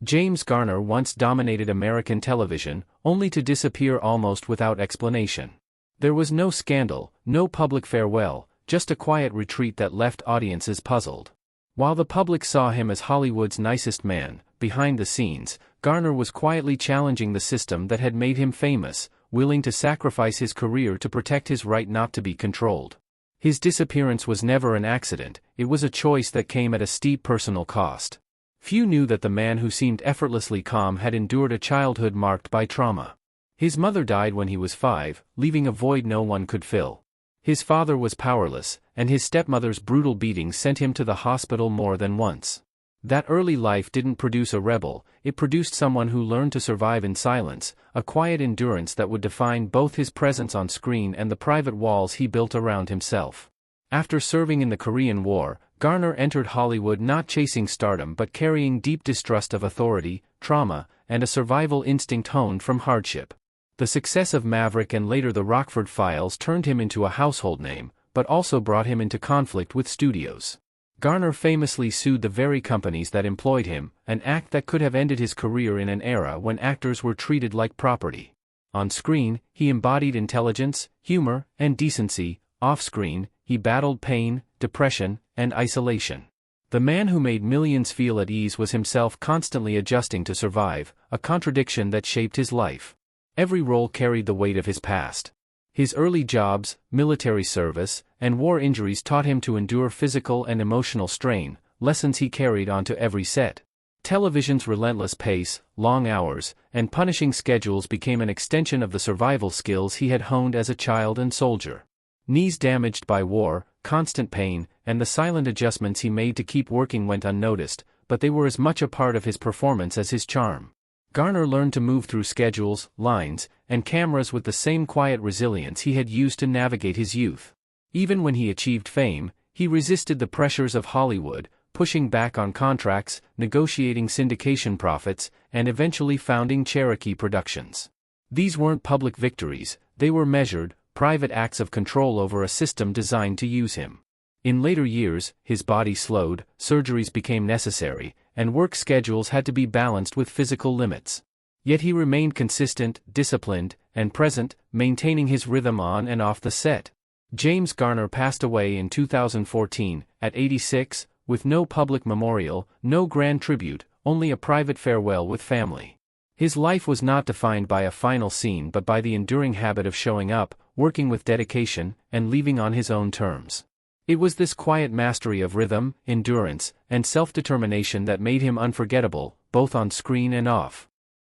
James Garner once dominated American television, only to disappear almost without explanation. There was no scandal, no public farewell, just a quiet retreat that left audiences puzzled. While the public saw him as Hollywood's nicest man, behind the scenes, Garner was quietly challenging the system that had made him famous, willing to sacrifice his career to protect his right not to be controlled. His disappearance was never an accident, it was a choice that came at a steep personal cost. Few knew that the man who seemed effortlessly calm had endured a childhood marked by trauma. His mother died when he was 5, leaving a void no one could fill. His father was powerless, and his stepmother's brutal beatings sent him to the hospital more than once. That early life didn't produce a rebel, it produced someone who learned to survive in silence, a quiet endurance that would define both his presence on screen and the private walls he built around himself. After serving in the Korean War, Garner entered Hollywood not chasing stardom but carrying deep distrust of authority, trauma, and a survival instinct honed from hardship. The success of Maverick and later the Rockford files turned him into a household name, but also brought him into conflict with studios. Garner famously sued the very companies that employed him, an act that could have ended his career in an era when actors were treated like property. On screen, he embodied intelligence, humor, and decency. Off-screen, he battled pain, depression, and isolation. The man who made millions feel at ease was himself constantly adjusting to survive, a contradiction that shaped his life. Every role carried the weight of his past. His early jobs, military service, and war injuries taught him to endure physical and emotional strain, lessons he carried onto every set. Television's relentless pace, long hours, and punishing schedules became an extension of the survival skills he had honed as a child and soldier. Knees damaged by war, constant pain, and the silent adjustments he made to keep working went unnoticed, but they were as much a part of his performance as his charm. Garner learned to move through schedules, lines, and cameras with the same quiet resilience he had used to navigate his youth. Even when he achieved fame, he resisted the pressures of Hollywood, pushing back on contracts, negotiating syndication profits, and eventually founding Cherokee Productions. These weren't public victories, they were measured, private acts of control over a system designed to use him. In later years, his body slowed, surgeries became necessary, and work schedules had to be balanced with physical limits. Yet he remained consistent, disciplined, and present, maintaining his rhythm on and off the set. James Garner passed away in 2014, at 86, with no public memorial, no grand tribute, only a private farewell with family. His life was not defined by a final scene but by the enduring habit of showing up, working with dedication, and leaving on his own terms. It was this quiet mastery of rhythm, endurance, and self-determination that made him unforgettable, both on screen and off.